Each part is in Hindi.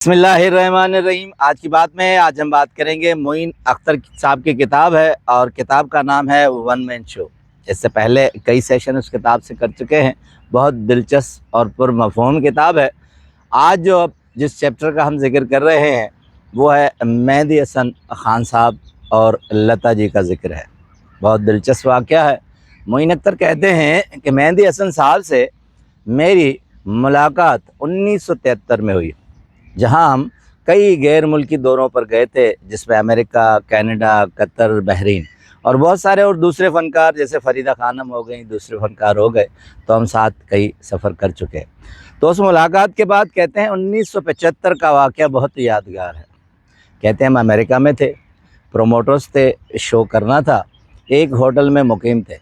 बिस्मिल्लाहिर्रहमानिर्रहीम। आज की बात में आज हम बात करेंगे मोइन अख्तर साहब की किताब है और किताब का नाम है वन मैन शो। इससे पहले कई सेशन उस किताब से कर चुके हैं। बहुत दिलचस्प और पुरमफ़हूम किताब है। आज जो अब जिस चैप्टर का हम जिक्र कर रहे हैं वो है मेहदी हसन ख़ान साहब और लता जी का जिक्र है। बहुत दिलचस्प वाक़या है। मोइन अख्तर कहते हैं कि मेहदी हसन साहब से मेरी मुलाकात 1973 में हुई, जहां हम कई गैर मुल्की दौरों पर गए थे, जिसमें अमेरिका, कनाडा, कतर, बहरीन और बहुत सारे और दूसरे फ़नकार जैसे फ़रीदा खानम हो गई, दूसरे फ़नकार हो गए, तो हम साथ कई सफ़र कर चुके हैं। तो उस मुलाकात के बाद कहते हैं 1975 का वाक़या बहुत यादगार है। कहते हैं हम अमेरिका में थे, प्रोमोटर्स थे, शो करना था, एक होटल में मुकीम थे।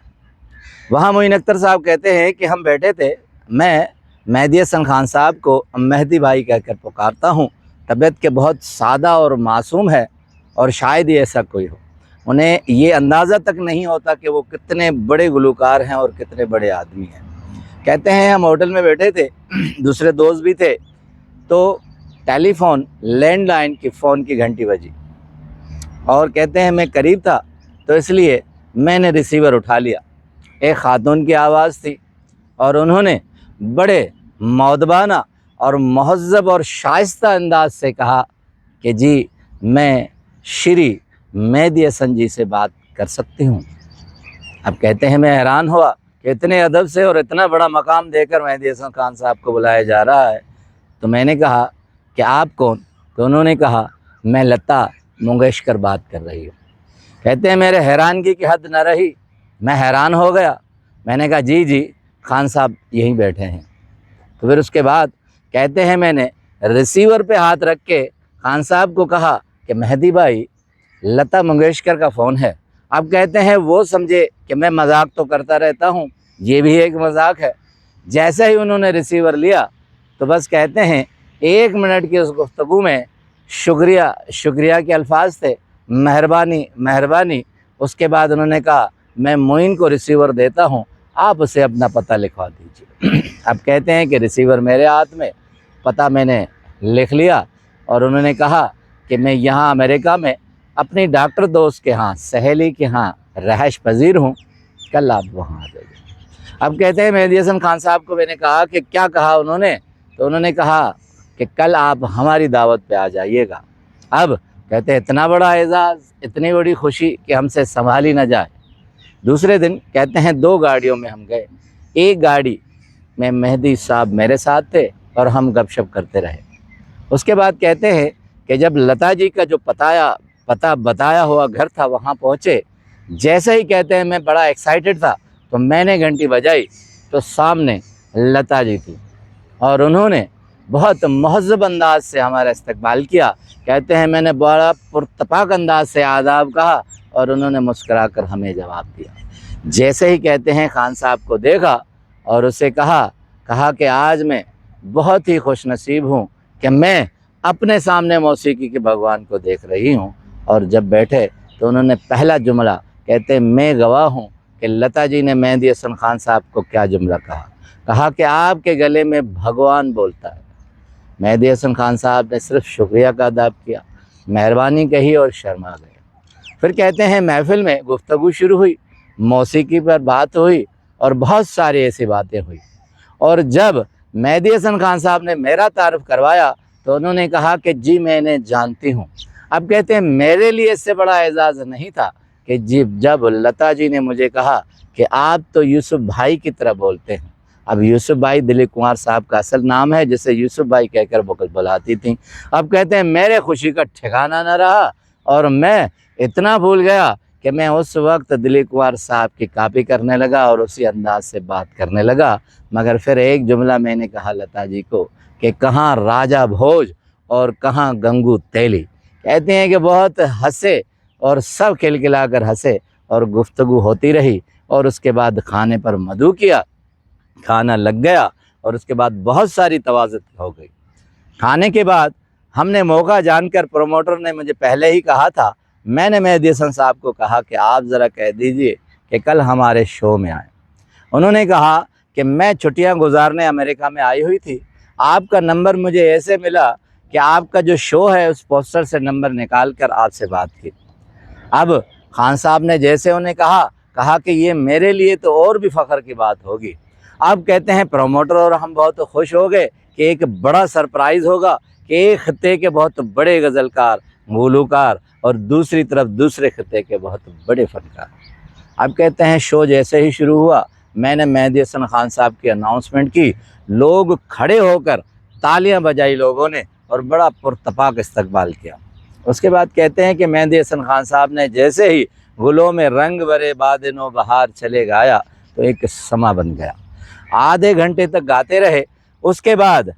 वहाँ मोइन अख्तर साहब कहते हैं कि हम बैठे थे, मैं मेहदी हसन ख़ान साहब को मेहदी भाई कहकर पुकारता हूँ। तबीयत के बहुत सादा और मासूम है और शायद ही ऐसा कोई हो। उन्हें ये अंदाज़ा तक नहीं होता कि वो कितने बड़े गुलकार हैं और कितने बड़े आदमी हैं। कहते हैं हम होटल में बैठे थे, दूसरे दोस्त भी थे, तो टेलीफ़ोन लैंडलाइन की फ़ोन की घंटी बजी और कहते हैं मैं करीब था तो इसलिए मैंने रिसीवर उठा लिया। एक ख़ातून की आवाज़ थी और उन्होंने बड़े मौदबाना और महज़्ज़ब और शाइस्ता अंदाज से कहा कि जी, मैं श्री मेहदी हसन जी से बात कर सकती हूँ। अब कहते हैं मैं हैरान हुआ कि इतने अदब से और इतना बड़ा मकाम देकर मेहदी हसन ख़ान साहब को बुलाया जा रहा है। तो मैंने कहा कि आप कौन? तो उन्होंने कहा मैं लता मंगेशकर बात कर रही हूँ। कहते हैं मेरे हैरानगी की हद न रही, मैं हैरान हो गया। मैंने कहा जी जी, ख़ान साहब यहीं बैठे हैं। तो फिर उसके बाद कहते हैं मैंने रिसीवर पे हाथ रख के ख़ान साहब को कहा कि मेहदी भाई, लता मंगेशकर का फ़ोन है। अब कहते हैं वो समझे कि मैं मजाक तो करता रहता हूँ, ये भी एक मजाक है। जैसे ही उन्होंने रिसीवर लिया तो बस कहते हैं 1 मिनट की उस गुफ्तगू में शुक्रिया शुक्रिया के अल्फाज थे, मेहरबानी मेहरबानी। उसके बाद उन्होंने कहा मैं मोइन को रिसीवर देता हूँ, आप उसे अपना पता लिखवा दीजिए। अब कहते हैं कि रिसीवर मेरे हाथ में, पता मैंने लिख लिया और उन्होंने कहा कि मैं यहाँ अमेरिका में अपनी डॉक्टर दोस्त के यहाँ, सहेली के यहाँ रहायश पजीर हूँ, कल आप वहाँ आ जाइए। अब कहते हैं मेहदी हसन ख़ान साहब को मैंने कहा कि क्या कहा उन्होंने? तो उन्होंने कहा कि कल आप हमारी दावत पे आ जाइएगा। अब कहते हैं इतना बड़ा एजाज़, इतनी बड़ी खुशी कि हमसे संभाली न जाए। दूसरे दिन कहते हैं 2 गाड़ियों में हम गए। एक गाड़ी में मेहदी साहब मेरे साथ थे और हम गपशप करते रहे। उसके बाद कहते हैं कि जब लता जी का जो पता बताया हुआ घर था वहाँ पहुँचे, जैसे ही कहते हैं मैं बड़ा एक्साइटेड था तो मैंने घंटी बजाई तो सामने लता जी थी और उन्होंने बहुत महज़्ज़ब अंदाज से हमारा इस्तकबाल किया। कहते हैं मैंने बड़ा पुरतपाक अंदाज से आदाब कहा और उन्होंने मुस्कुराकर हमें जवाब दिया। जैसे ही कहते हैं ख़ान साहब को देखा और उसे कहा कि आज मैं बहुत ही खुशनसीब हूँ कि मैं अपने सामने मौसीकी के भगवान को देख रही हूँ। और जब बैठे तो उन्होंने पहला जुमला, कहते हैं मैं गवाह हूँ कि लता जी ने मेहदी हसन ख़ान साहब को क्या जुमला कहा कि आपके गले में भगवान बोलता है। मेहदी हसन ख़ान साहब ने सिर्फ शुक्रिया का अदा किया, मेहरबानी कही और शर्मा गए। फिर कहते हैं महफ़िल में गुफ्तगू शुरू हुई, मौसीकी पर बात हुई और बहुत सारी ऐसी बातें हुई। और जब मेहदी हसन ख़ान साहब ने मेरा तारुफ़ करवाया तो उन्होंने कहा कि जी मैं इन्हें जानती हूँ। अब कहते हैं मेरे लिए इससे बड़ा एजाज़ नहीं था कि जब लता जी ने मुझे कहा कि आप तो यूसुफ भाई की तरह बोलते हैं। अब यूसुफ भाई दिलीप कुमार साहब का असल नाम है, जिसे यूसुफ भाई कहकर बुलाती थी। अब कहते हैं मेरे खुशी का ठिकाना न रहा और मैं इतना भूल गया कि मैं उस वक्त दिलीप कुमार साहब की कॉपी करने लगा और उसी अंदाज से बात करने लगा। मगर फिर एक जुमला मैंने कहा लता जी को कि कहाँ राजा भोज और कहाँ गंगू तेली। कहते हैं कि बहुत हंसे और सब खिलखिलाकर हंसे और गुफ्तगू होती रही और उसके बाद खाने पर मदू किया, खाना लग गया और उसके बाद बहुत सारी तवाज़ुत हो गई। खाने के बाद हमने मौका जानकर, प्रोमोटर ने मुझे पहले ही कहा था, मैंने मेहदी हसन साहब को कहा कि आप ज़रा कह दीजिए कि कल हमारे शो में आए। उन्होंने कहा कि मैं छुट्टियां गुजारने अमेरिका में आई हुई थी, आपका नंबर मुझे ऐसे मिला कि आपका जो शो है उस पोस्टर से नंबर निकाल कर आपसे बात की। अब खान साहब ने जैसे उन्हें कहा कि ये मेरे लिए तो और भी फ़ख्र की बात होगी। अब कहते हैं प्रमोटर और हम बहुत खुश हो गए कि एक बड़ा सरप्राइज़ होगा कि एक खित्ते के बहुत बड़े गज़लकार, गुलूकार और दूसरी तरफ दूसरे खित्ते के बहुत बड़े फ़नकार। अब कहते हैं शो जैसे ही शुरू हुआ, मैंने मेहदी हसन खान साहब की अनाउंसमेंट की, लोग खड़े होकर तालियां बजाई लोगों ने और बड़ा पुरतपाक इस्तकबाल किया। उसके बाद कहते हैं कि मेहदी हसन खान साहब ने जैसे ही गुलों में रंग भरे बादनो बहार चले गाया तो एक समा बन गया। आधे घंटे तक गाते रहे। उसके बाद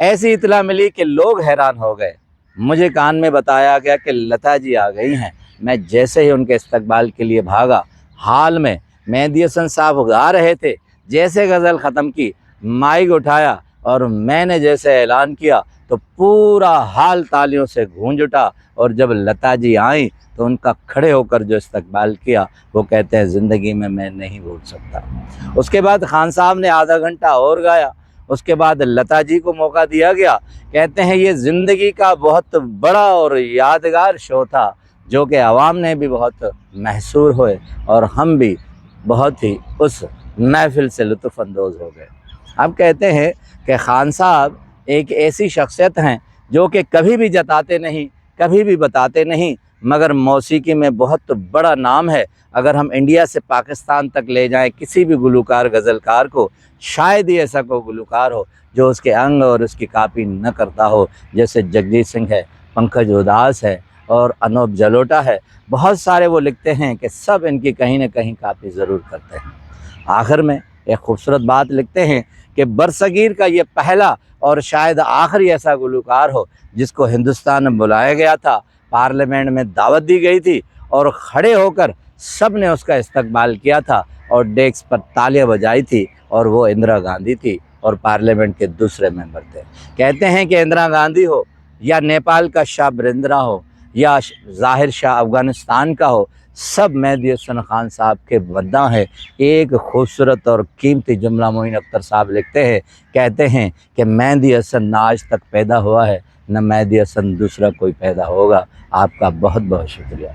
ऐसी इतला मिली कि लोग हैरान हो गए। मुझे कान में बताया गया कि लता जी आ गई हैं। मैं जैसे ही उनके इस्तकबाल के लिए भागा, हाल में मेहदी हसन साहब गा रहे थे। जैसे गज़ल ख़त्म की, माइक उठाया और मैंने जैसे ऐलान किया तो पूरा हाल तालियों से गूंज उठा। और जब लता जी आई तो उनका खड़े होकर जो इस्तकबाल किया, वो कहते हैं ज़िंदगी में मैं नहीं भूल सकता। उसके बाद खान साहब ने आधा घंटा और गाया। उसके बाद लता जी को मौका दिया गया। कहते हैं ये ज़िंदगी का बहुत बड़ा और यादगार शो था, जो कि आवाम ने भी बहुत महसूर हुए और हम भी बहुत ही उस महफ़िल से लुत्फ़अंदोज़ हो गए। अब कहते हैं कि खान साहब एक ऐसी शख्सियत हैं जो कि कभी भी जताते नहीं, कभी भी बताते नहीं, मगर मौसीकी में बहुत बड़ा नाम है। अगर हम इंडिया से पाकिस्तान तक ले जाएं किसी भी गुलूकार गज़लकार को, शायद ही ऐसा कोई गुलूकार हो जो उसके अंग और उसकी कापी न करता हो। जैसे जगजीत सिंह है, पंकज उदास है और अनूप जलोटा है। बहुत सारे वो लिखते हैं कि सब इनकी कहीं न कहीं कापी ज़रूर करते हैं। आखिर में एक खूबसूरत बात लिखते हैं कि बरसगीर का ये पहला और शायद आखिरी ऐसा गुलूकार हो जिसको हिंदुस्तान में बुलाया गया था, पार्लियामेंट में दावत दी गई थी और खड़े होकर सब ने उसका इस्तकबाल किया था और डेस्क पर तालियां बजाई थी। और वो इंदिरा गांधी थी और पार्लियामेंट के दूसरे मेंबर थे। कहते हैं कि इंदिरा गांधी हो या नेपाल का शाह बरिंद्रा हो या ज़ाहिर शाह अफ़गानिस्तान का हो, सब मेहदी हसन खान साहब के बद्दा है। एक खूबसूरत और कीमती जुमला मोइन अख्तर साहब लिखते हैं, कहते हैं कि मेहदी हसन ना आज तक पैदा हुआ है, न मेहदी हसन दूसरा कोई पैदा होगा। आपका बहुत बहुत शुक्रिया।